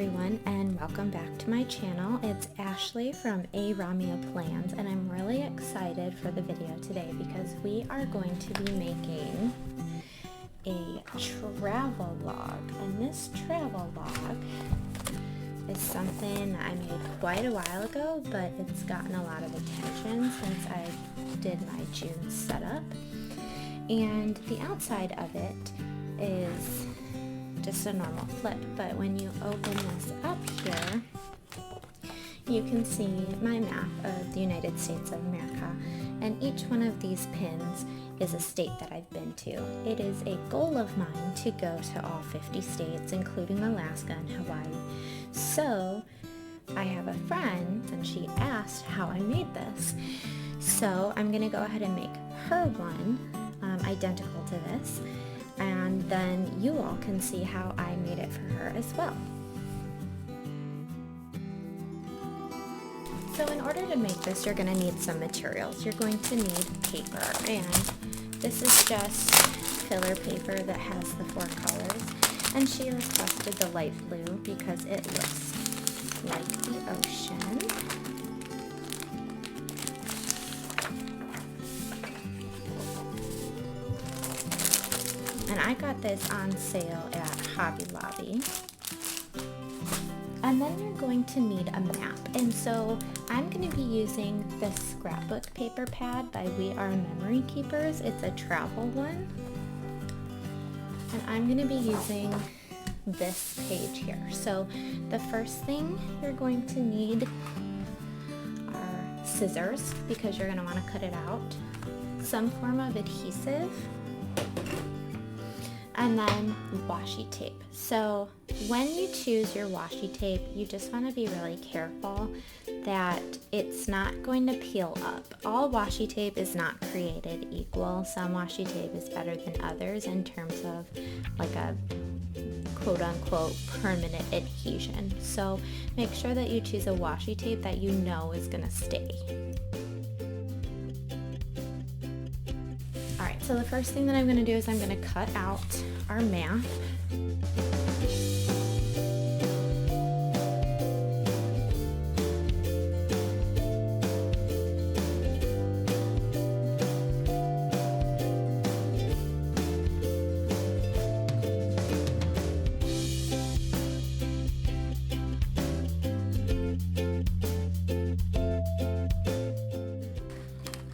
everyone, and welcome back to my channel. It's Ashley from A Ramia Plans, and I'm really excited for the video today because we are going to be making a travel log, and this travel log is something I made quite a while ago, but it's gotten a lot of attention since I did my June setup. And the outside of it is just a normal flip, but when you open this up here, you can see my map of the United States of America, and each one of these pins is a state that I've been to. It is a goal of mine to go to all 50 states, including Alaska and Hawaii. So I have a friend, and she asked how I made this. So I'm gonna go ahead and make her one identical to this, and then you all can see how I made it for her as well. So in order to make this, you're going to need some materials. You're going to need paper, and this is just filler paper that has the 4 colors, and she requested the light blue because it looks like the ocean. And I got this on sale at Hobby Lobby. And then you're going to need a map. And so I'm going to be using this scrapbook paper pad by We Are Memory Keepers. It's a travel one. And I'm going to be using this page here. So the first thing you're going to need are scissors, because you're going to want to cut it out, some form of adhesive, and then washi tape. So when you choose your washi tape, you just want to be really careful that it's not going to peel up. All washi tape is not created equal. Some washi tape is better than others in terms of like a quote-unquote permanent adhesion. So make sure that you choose a washi tape that you know is going to stay. Alright, so the first thing that I'm going to do is I'm going to cut out our map.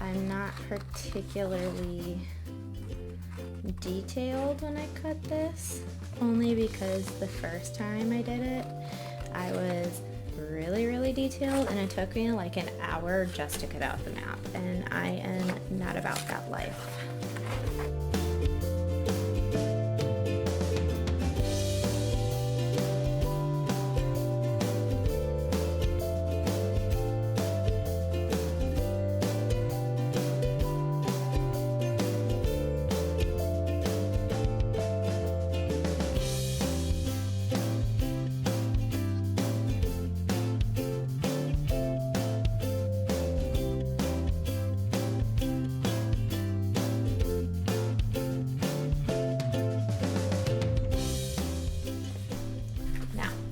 I'm not particularly detailed when I cut this, only because the first time I did it, I was really detailed, and it took me like an hour just to cut out the map, and I am not about that life.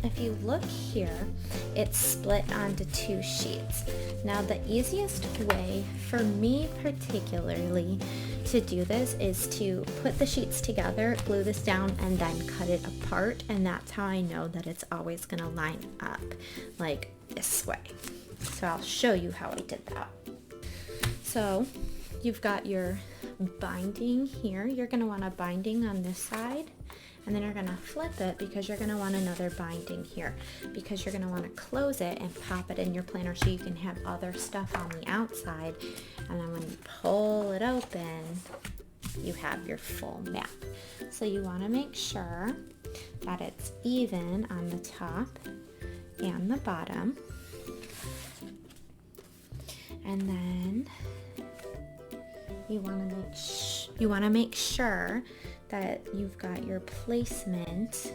If you look here, it's split onto 2 sheets. Now the easiest way for me particularly to do this is to put the sheets together, glue this down, and then cut it apart, and that's how I know that it's always going to line up like this way. So I'll show you how I did that. So you've got your binding here. You're going to want a binding on this side, and then you're going to flip it because you're going to want another binding here, because you're going to want to close it and pop it in your planner so you can have other stuff on the outside. And then when you pull it open, you have your full map. So you want to make sure that it's even on the top and the bottom. And then you want to make sure that you've got your placement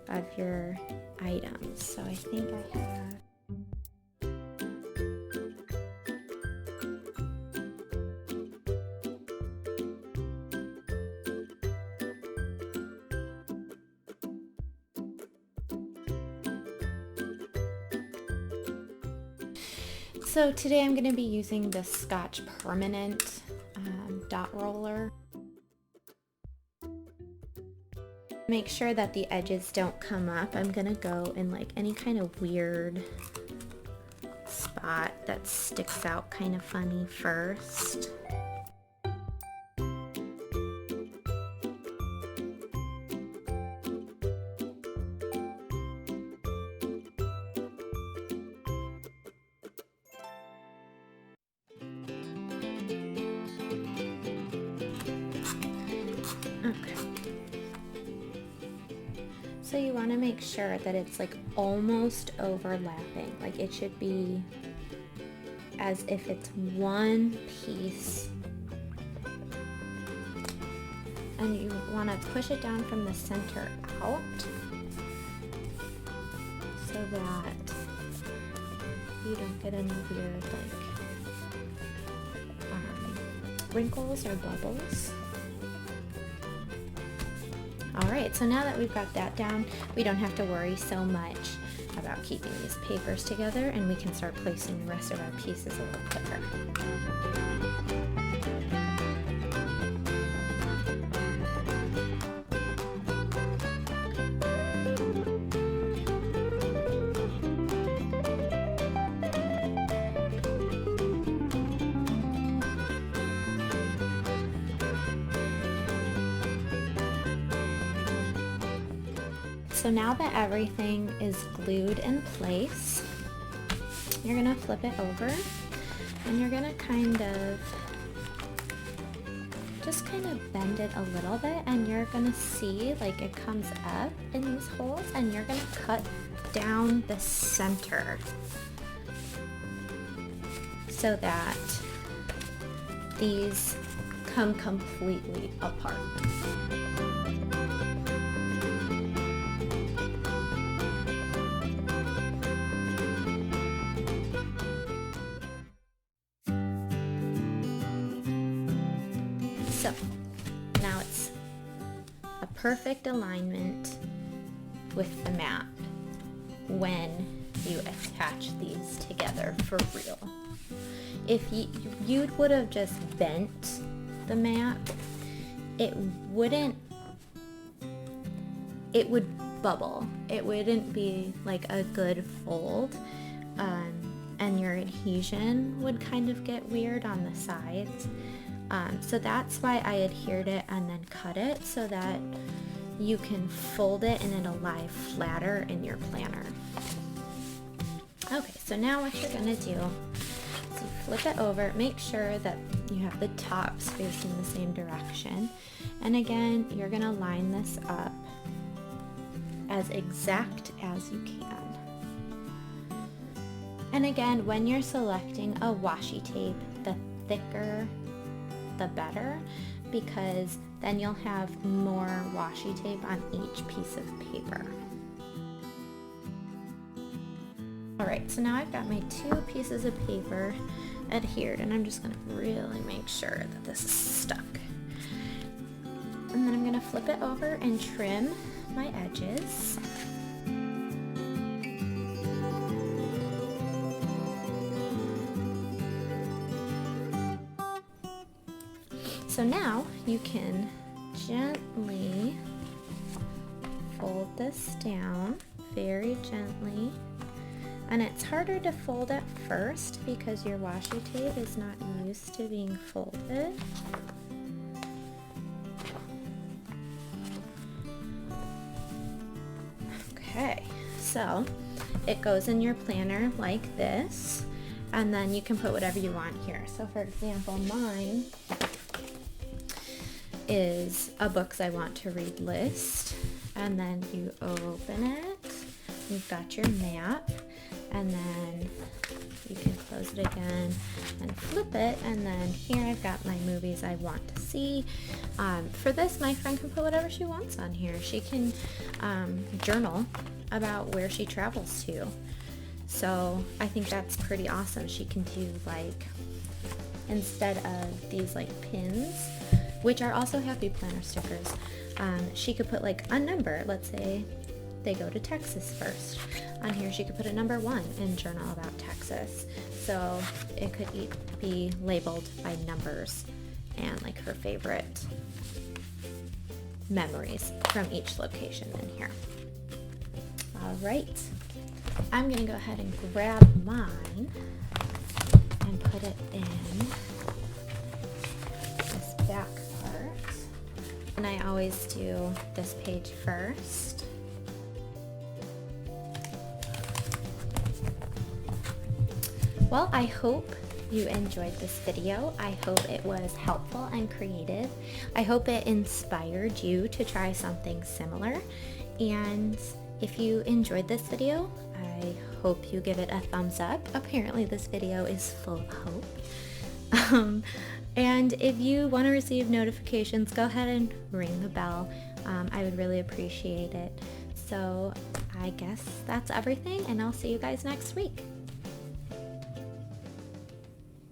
of your items. So I think I have So today I'm going to be using the Scotch Permanent dot roller. Make sure that the edges don't come up. I'm going to go in like any kind of weird spot that sticks out kind of funny first. Okay. So you want to make sure that it's like almost overlapping. Like it should be as if it's one piece. And you want to push it down from the center out so that you don't get any weird like wrinkles or bubbles. Alright, so now that we've got that down, we don't have to worry so much about keeping these papers together, and we can start placing the rest of our pieces a little quicker. So now that everything is glued in place, you're gonna flip it over and you're gonna just kind of bend it a little bit, and you're gonna see like it comes up in these holes, and you're gonna cut down the center so that these come completely apart. So now it's a perfect alignment with the map when you attach these together for real. If you would have just bent the map, it would bubble. It wouldn't be like a good fold, and your adhesion would kind of get weird on the sides. So that's why I adhered it and then cut it so that you can fold it and it'll lie flatter in your planner. Okay, so now what you're gonna do is you flip it over, make sure that you have the tops facing the same direction. And again, you're gonna line this up as exact as you can. And again, when you're selecting a washi tape, the thicker the better, because then you'll have more washi tape on each piece of paper. Alright, so now I've got my two pieces of paper adhered, and I'm just going to really make sure that this is stuck. And then I'm going to flip it over and trim my edges. So now you can gently fold this down, very gently. And it's harder to fold at first because your washi tape is not used to being folded. Okay, so it goes in your planner like this, and then you can put whatever you want here. So for example, mine is a books I want to read list, and then you open it, you've got your map, and then you can close it again and flip it, and then here I've got my movies I want to see. For this, my friend can put whatever she wants on here. She can journal about where she travels to. So I think that's pretty awesome. She can do like, instead of these like pins, which are also happy planner stickers, she could put like a number, let's say they go to Texas first. On here she could put a number 1 in Journal About Texas. So it could be labeled by numbers and like her favorite memories from each location in here. All right, I'm gonna go ahead and grab mine and put it in this back part. And I always do this page first. Well, I hope you enjoyed this video. I hope it was helpful and creative. I hope it inspired you to try something similar. And if you enjoyed this video, I hope you give it a thumbs up. Apparently this video is full of hope. And if you want to receive notifications, go ahead and ring the bell. I would really appreciate it. So I guess that's everything, and I'll see you guys next week.